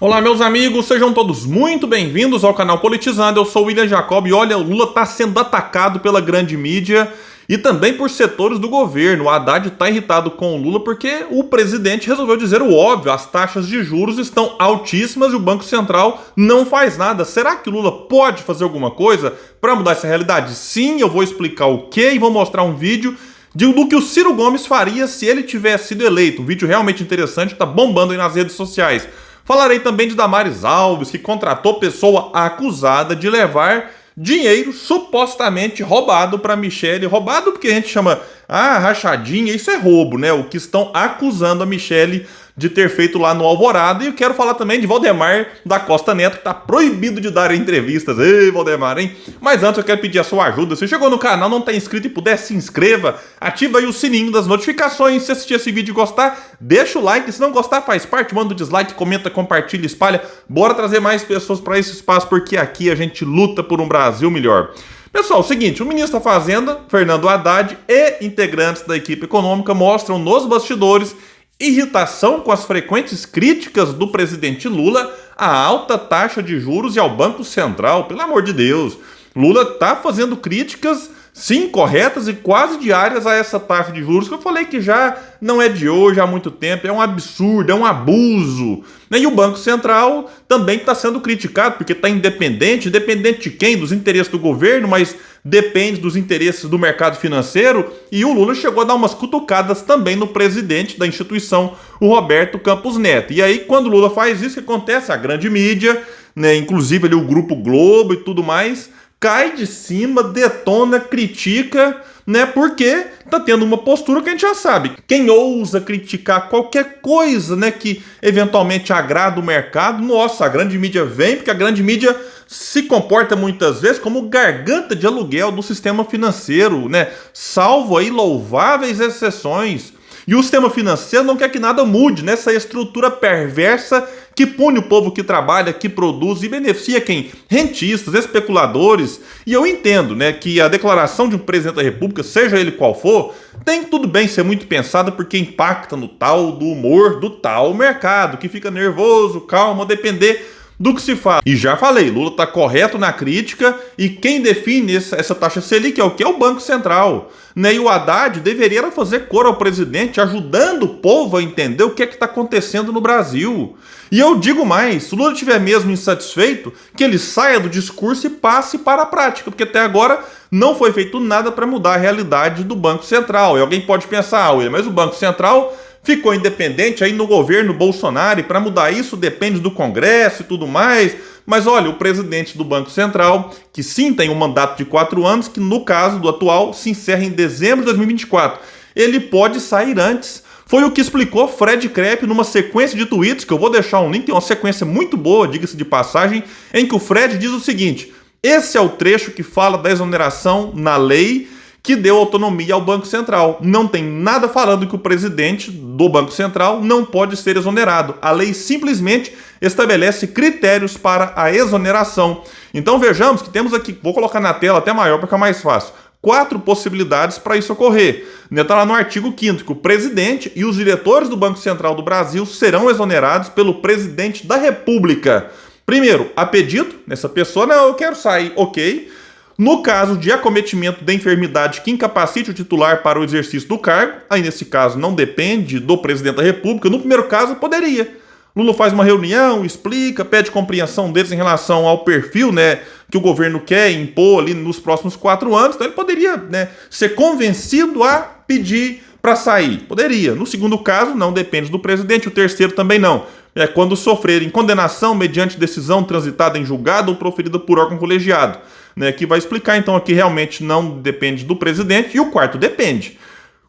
Olá, meus amigos, sejam todos muito bem-vindos ao canal Politizando. Eu sou o William Jacob e olha, o Lula está sendo atacado pela grande mídia e também por setores do governo. O Haddad está irritado com o Lula porque o presidente resolveu dizer o óbvio: as taxas de juros estão altíssimas e o Banco Central não faz nada. Será que o Lula pode fazer alguma coisa para mudar essa realidade? Sim, eu vou explicar o que e vou mostrar um vídeo do que o Ciro Gomes faria se ele tivesse sido eleito. Um vídeo realmente interessante, está bombando aí nas redes sociais. Falarei também de Damares Alves, que contratou pessoa acusada de levar dinheiro supostamente roubado para Michele. Roubado porque a gente chama, rachadinha, isso é roubo, né? O que estão acusando a Michele de ter feito lá no Alvorada. E eu quero falar também de Valdemar da Costa Neto, que está proibido de dar entrevistas. Ei, Valdemar, hein? Mas antes eu quero pedir a sua ajuda. Se chegou no canal, não está inscrito e puder, se inscreva. Ativa aí o sininho das notificações. Se assistir esse vídeo e gostar, deixa o like. Se não gostar, faz parte, manda o dislike, comenta, compartilha, espalha. Bora trazer mais pessoas para esse espaço, porque aqui a gente luta por um Brasil melhor. Pessoal, o seguinte, o ministro da Fazenda, Fernando Haddad, e integrantes da equipe econômica mostram nos bastidores irritação com as frequentes críticas do presidente Lula à alta taxa de juros e ao Banco Central. Pelo amor de Deus, Lula está fazendo críticas, sim, corretas e quase diárias a essa taxa de juros, que eu falei que já não é de hoje, há muito tempo, é um absurdo, é um abuso. E o Banco Central também está sendo criticado, porque está independente de quem? Dos interesses do governo, mas depende dos interesses do mercado financeiro, e o Lula chegou a dar umas cutucadas também no presidente da instituição, o Roberto Campos Neto. E aí, quando o Lula faz isso, o que acontece? A grande mídia, né, inclusive ali o Grupo Globo e tudo mais, cai de cima, detona, critica, né? Porque tá tendo uma postura que a gente já sabe. Quem ousa criticar qualquer coisa, né, que eventualmente agrada o mercado, nossa, a grande mídia vem, porque a grande mídia se comporta muitas vezes como garganta de aluguel do sistema financeiro, né? Salvo aí louváveis exceções. E o sistema financeiro não quer que nada mude nessa estrutura perversa que pune o povo que trabalha, que produz e beneficia quem? Rentistas, especuladores. E eu entendo, né, que a declaração de um presidente da República, seja ele qual for, tem tudo bem ser muito pensada porque impacta no tal do humor do tal mercado, que fica nervoso, calmo, a depender do que se fala. E já falei, Lula está correto na crítica e quem define essa taxa Selic é o que? É o Banco Central. Né? E o Haddad deveria fazer coro ao presidente, ajudando o povo a entender o que é que está acontecendo no Brasil. E eu digo mais, se o Lula estiver mesmo insatisfeito, que ele saia do discurso e passe para a prática, porque até agora não foi feito nada para mudar a realidade do Banco Central. E alguém pode pensar, William, mas o Banco Central ficou independente aí no governo Bolsonaro, e para mudar isso depende do Congresso e tudo mais. Mas olha, o presidente do Banco Central, que sim tem um mandato de 4 anos, que no caso do atual se encerra em dezembro de 2024, ele pode sair antes. Foi o que explicou Fred Krepp numa sequência de tweets, que eu vou deixar um link, tem uma sequência muito boa, diga-se de passagem, em que o Fred diz o seguinte: esse é o trecho que fala da exoneração na lei que deu autonomia ao Banco Central. Não tem nada falando que o presidente do Banco Central não pode ser exonerado. A lei simplesmente estabelece critérios para a exoneração. Então vejamos que temos aqui, vou colocar na tela até maior para ficar mais fácil, 4 possibilidades para isso ocorrer. Está lá no artigo 5º, que o presidente e os diretores do Banco Central do Brasil serão exonerados pelo presidente da República. Primeiro, a pedido dessa pessoa, não, eu quero sair, ok. No caso de acometimento da enfermidade que incapacite o titular para o exercício do cargo, aí nesse caso não depende do presidente da República. No primeiro caso, poderia. Lula faz uma reunião, explica, pede compreensão deles em relação ao perfil, né, que o governo quer impor ali nos próximos 4 anos. Então ele poderia, né, ser convencido a pedir para sair. Poderia. No segundo caso, não depende do presidente. O terceiro também não. É quando sofrerem condenação mediante decisão transitada em julgado ou proferida por órgão colegiado, né, que vai explicar então aqui realmente não depende do presidente. E o quarto depende.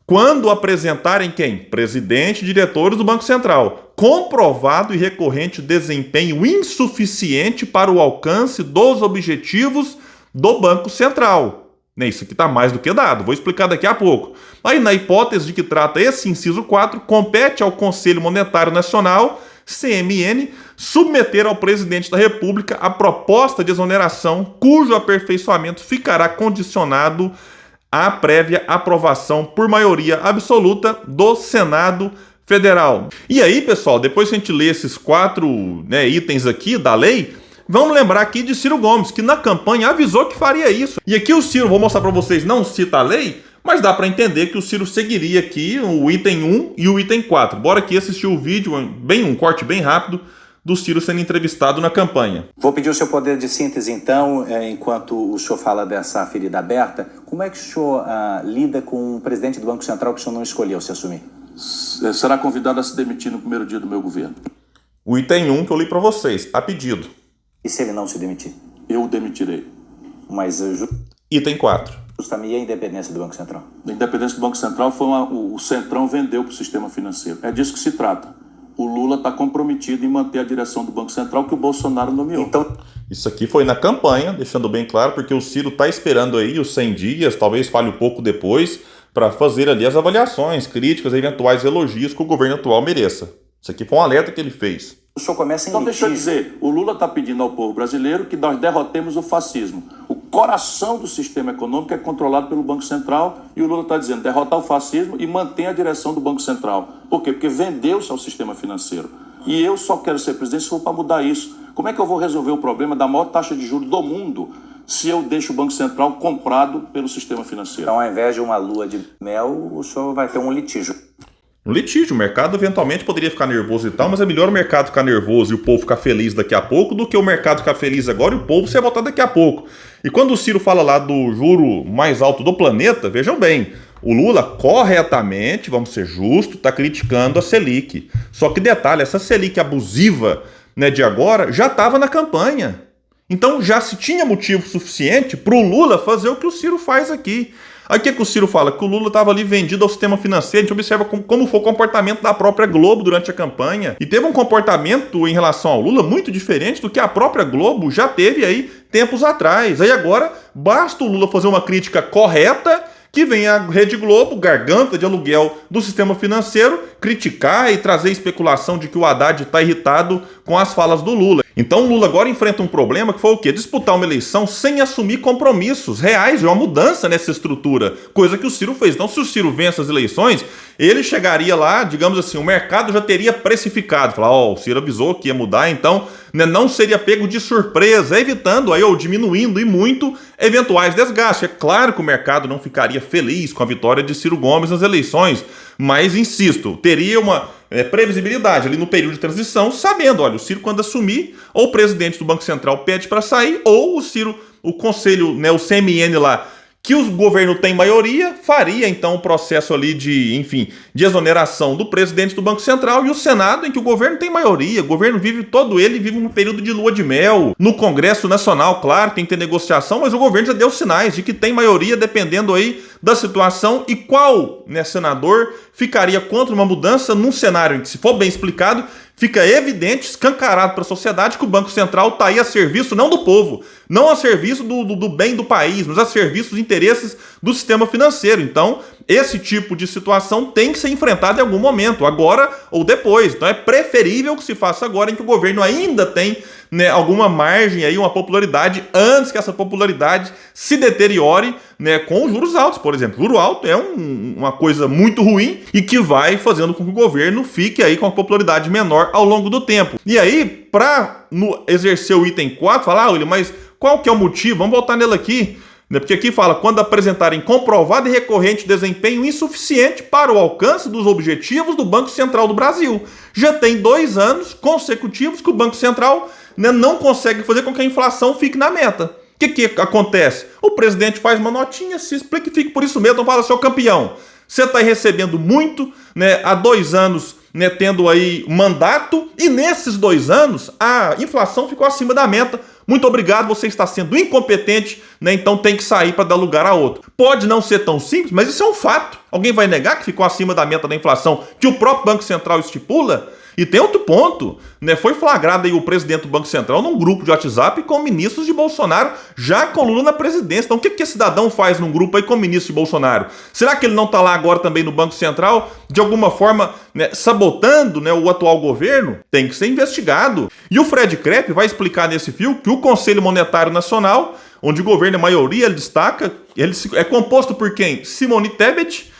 Quando apresentarem quem? Presidente e diretores do Banco Central. Comprovado e recorrente desempenho insuficiente para o alcance dos objetivos do Banco Central. Isso aqui está mais do que dado, vou explicar daqui a pouco. Aí, na hipótese de que trata esse inciso 4, compete ao Conselho Monetário Nacional, CMN, submeter ao presidente da República a proposta de exoneração, cujo aperfeiçoamento ficará condicionado à prévia aprovação por maioria absoluta do Senado Federal. E aí, pessoal, depois que a gente lê esses 4 itens aqui da lei, vamos lembrar aqui de Ciro Gomes, que na campanha avisou que faria isso. E aqui o Ciro, vou mostrar para vocês, não cita a lei, mas dá para entender que o Ciro seguiria aqui o item 1 e o item 4. Bora aqui assistir o vídeo, um corte bem rápido, do Ciro sendo entrevistado na campanha. Vou pedir o seu poder de síntese, então, enquanto o senhor fala dessa ferida aberta. Como é que o senhor lida com o presidente do Banco Central que o senhor não escolheu se assumir? Será convidado a se demitir no primeiro dia do meu governo. O item 1 que eu li para vocês, a pedido. E se ele não se demitir? Eu o demitirei. Mas item 4. justamente a independência do Banco Central? A independência do Banco Central foi o Centrão vendeu para o sistema financeiro. É disso que se trata. O Lula está comprometido em manter a direção do Banco Central que o Bolsonaro nomeou. Então, isso aqui foi na campanha, deixando bem claro, porque o Ciro está esperando aí os 100 dias, talvez fale um pouco depois, para fazer ali as avaliações, críticas, eventuais elogios que o governo atual mereça. Isso aqui foi um alerta que ele fez. o senhor começa em Então deixa eu litígio. dizer, o Lula está pedindo ao povo brasileiro que nós derrotemos o fascismo. O coração do sistema econômico é controlado pelo Banco Central e o Lula está dizendo derrotar o fascismo e manter a direção do Banco Central. Por quê? Porque vendeu-se ao sistema financeiro. E eu só quero ser presidente se for para mudar isso. Como é que eu vou resolver o problema da maior taxa de juros do mundo se eu deixo o Banco Central comprado pelo sistema financeiro? Então, ao invés de uma lua de mel, o senhor vai ter um litígio. Um litígio, o mercado eventualmente poderia ficar nervoso e tal, mas é melhor o mercado ficar nervoso e o povo ficar feliz daqui a pouco do que o mercado ficar feliz agora e o povo ser votado daqui a pouco. E quando o Ciro fala lá do juro mais alto do planeta, vejam bem, o Lula corretamente, vamos ser justos, está criticando a Selic. Só que detalhe, essa Selic abusiva de agora já estava na campanha. Então já se tinha motivo suficiente para o Lula fazer o que o Ciro faz aqui. Aqui é que o Ciro fala que o Lula estava ali vendido ao sistema financeiro. A gente observa como foi o comportamento da própria Globo durante a campanha. E teve um comportamento em relação ao Lula muito diferente do que a própria Globo já teve aí tempos atrás. Aí agora basta o Lula fazer uma crítica correta que vem a Rede Globo, garganta de aluguel do sistema financeiro, criticar e trazer especulação de que o Haddad está irritado com as falas do Lula. Então o Lula agora enfrenta um problema que foi o quê? Disputar uma eleição sem assumir compromissos reais, uma mudança nessa estrutura, coisa que o Ciro fez. Então se o Ciro vence as eleições, ele chegaria lá, digamos assim, o mercado já teria precificado, falar, o Ciro avisou que ia mudar, então não seria pego de surpresa, evitando aí, ou diminuindo e muito eventuais desgastes. É claro que o mercado não ficaria feliz com a vitória de Ciro Gomes nas eleições, mas, insisto, teria uma previsibilidade ali no período de transição, sabendo, olha, o Ciro quando assumir, ou o presidente do Banco Central pede para sair, ou o Ciro, o conselho, o CMN lá, que o governo tem maioria, faria então o processo ali de exoneração do presidente do Banco Central e o Senado, em que o governo tem maioria, o governo vive um período de lua de mel. No Congresso Nacional, claro, tem que ter negociação, mas o governo já deu sinais de que tem maioria dependendo aí da situação e qual senador ficaria contra uma mudança num cenário em que, se for bem explicado, fica evidente, escancarado para a sociedade que o Banco Central está aí a serviço não do povo, não a serviço do bem do país, mas a serviço dos interesses do sistema financeiro. Então, esse tipo de situação tem que ser enfrentado em algum momento, agora ou depois. Então, é preferível que se faça agora, em que o governo ainda tem alguma margem, aí, uma popularidade, antes que essa popularidade se deteriore com os juros altos, por exemplo. Juro alto é uma coisa muito ruim e que vai fazendo com que o governo fique aí com a popularidade menor ao longo do tempo. E aí, para exercer o item 4, falar, William, mas qual que é o motivo? Vamos voltar nele aqui. Porque aqui fala, quando apresentarem comprovado e recorrente desempenho insuficiente para o alcance dos objetivos do Banco Central do Brasil. Já tem 2 anos consecutivos que o Banco Central não consegue fazer com que a inflação fique na meta. O que acontece? O presidente faz uma notinha, se explica e fica por isso mesmo. Então fala, seu campeão, você está recebendo muito, há 2 anos tendo aí mandato, e nesses 2 anos a inflação ficou acima da meta. Muito obrigado, você está sendo incompetente, então tem que sair para dar lugar a outro. Pode não ser tão simples, mas isso é um fato. Alguém vai negar que ficou acima da meta da inflação que o próprio Banco Central estipula? E tem outro ponto, foi flagrado aí o presidente do Banco Central num grupo de WhatsApp com ministros de Bolsonaro, já com Lula na presidência. Então o que esse cidadão faz num grupo aí com ministros de Bolsonaro? Será que ele não está lá agora também no Banco Central, de alguma forma sabotando o atual governo? Tem que ser investigado. E o Fred Krepp vai explicar nesse fio que o Conselho Monetário Nacional, onde o governo é maioria, ele destaca, ele é composto por quem? Simone Tebet,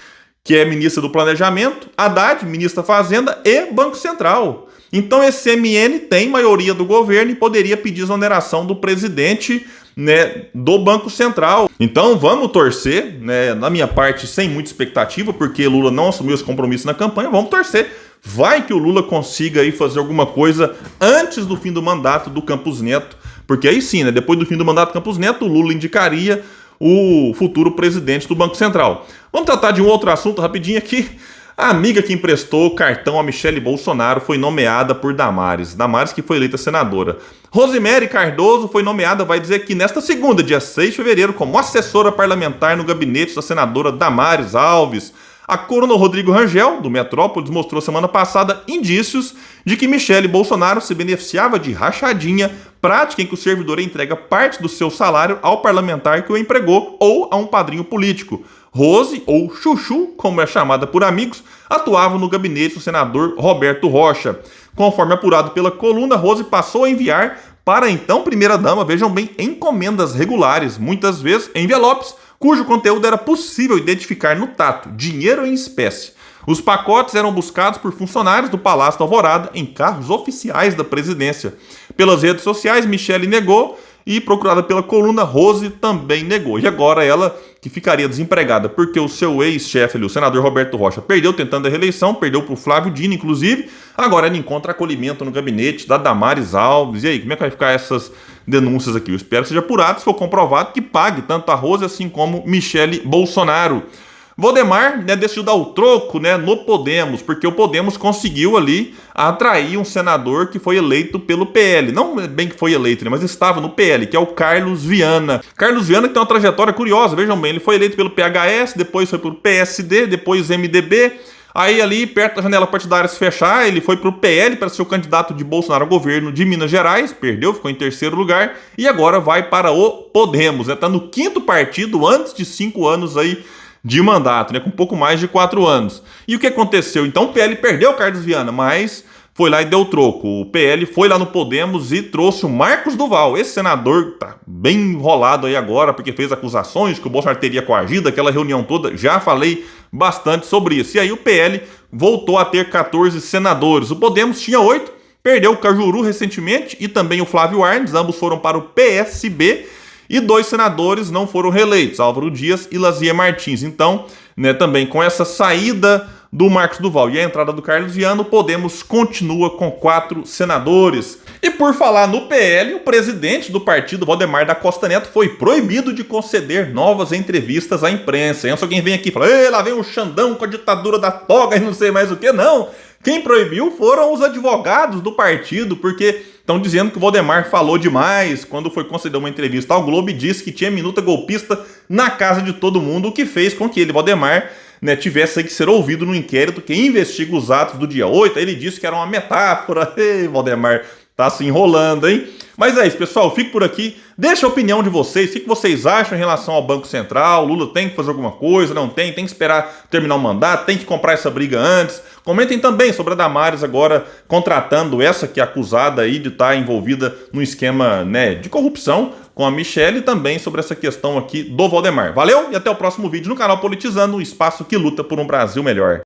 que é ministra do Planejamento, Haddad, ministra da Fazenda e Banco Central. Então esse MN tem maioria do governo e poderia pedir exoneração do presidente, né, do Banco Central. Então vamos torcer, né, na minha parte sem muita expectativa, porque Lula não assumiu esse compromisso na campanha, vamos torcer. Vai que o Lula consiga aí fazer alguma coisa antes do fim do mandato do Campos Neto, porque aí sim, né, depois do fim do mandato do Campos Neto, o Lula indicaria o futuro presidente do Banco Central. Vamos tratar de um outro assunto rapidinho aqui. A amiga que emprestou o cartão a Michele Bolsonaro foi nomeada por Damares. Damares que foi eleita senadora. Rosemary Cardoso foi nomeada, vai dizer aqui, nesta segunda, dia 6 de fevereiro, como assessora parlamentar no gabinete da senadora Damares Alves. A Coronel Rodrigo Rangel, do Metrópolis, mostrou semana passada indícios de que Michele Bolsonaro se beneficiava de rachadinha, prática em que o servidor entrega parte do seu salário ao parlamentar que o empregou ou a um padrinho político. Rose, ou Chuchu, como é chamada por amigos, atuava no gabinete do senador Roberto Rocha. Conforme apurado pela coluna, Rose passou a enviar para a então primeira-dama, vejam bem, encomendas regulares, muitas vezes envelopes, cujo conteúdo era possível identificar no tato, dinheiro em espécie. Os pacotes eram buscados por funcionários do Palácio da Alvorada em carros oficiais da presidência. Pelas redes sociais, Michele negou e, procurada pela coluna, Rose também negou. E agora ela, que ficaria desempregada porque o seu ex-chefe, o senador Roberto Rocha, perdeu tentando a reeleição, perdeu para o Flávio Dino, inclusive, agora ela encontra acolhimento no gabinete da Damares Alves. E aí, como é que vai ficar essas denúncias aqui? Eu espero que seja apurado, se for comprovado, que pague tanto a Rose assim como Michele Bolsonaro. Valdemar, né, decidiu dar o troco, né, no Podemos, porque o Podemos conseguiu ali atrair um senador que foi eleito pelo PL. Não bem que foi eleito, né, mas estava no PL, que é o Carlos Viana. Carlos Viana que tem uma trajetória curiosa, vejam bem, ele foi eleito pelo PHS, depois foi pelo PSD, depois MDB. Aí ali, perto da janela partidária se fechar, ele foi para o PL para ser o candidato de Bolsonaro ao governo de Minas Gerais, perdeu, ficou em terceiro lugar, e agora vai para o Podemos, né, tá no quinto partido antes de 5 anos aí de mandato, né, com pouco mais de 4 anos. E o que aconteceu? Então o PL perdeu o Carlos Viana, mas foi lá e deu troco. O PL foi lá no Podemos e trouxe o Marcos Duval. Esse senador tá bem enrolado aí agora, porque fez acusações que o Bolsonaro teria coagido, aquela reunião toda, já falei bastante sobre isso. E aí o PL voltou a ter 14 senadores. O Podemos tinha 8, perdeu o Cajuru recentemente e também o Flávio Arnes, ambos foram para o PSB. E 2 senadores não foram reeleitos, Álvaro Dias e Lazier Martins. Então, né, também com essa saída do Marcos Duval e a entrada do Carlos Viana, o Podemos continua com 4 senadores. E por falar no PL, o presidente do partido, Valdemar da Costa Neto, foi proibido de conceder novas entrevistas à imprensa. Então, se alguém vem aqui e fala, lá vem o Xandão com a ditadura da toga e não sei mais o que, não. Quem proibiu foram os advogados do partido, porque estão dizendo que o Valdemar falou demais quando foi conceder uma entrevista ao Globo e disse que tinha minuta golpista na casa de todo mundo, o que fez com que ele, Valdemar, né, tivesse que ser ouvido no inquérito que investiga os atos do dia 8. Aí ele disse que era uma metáfora. Ei, Valdemar, tá se enrolando, hein? Mas é isso, pessoal, fico por aqui. Deixa a opinião de vocês, o que vocês acham em relação ao Banco Central? O Lula tem que fazer alguma coisa, não tem? Tem que esperar terminar o mandato, tem que comprar essa briga antes? Comentem também sobre a Damares agora contratando essa que é acusada aí de estar envolvida no esquema, né, de corrupção com a Michele, e também sobre essa questão aqui do Valdemar. Valeu e até o próximo vídeo no canal Politizando, o espaço que luta por um Brasil melhor.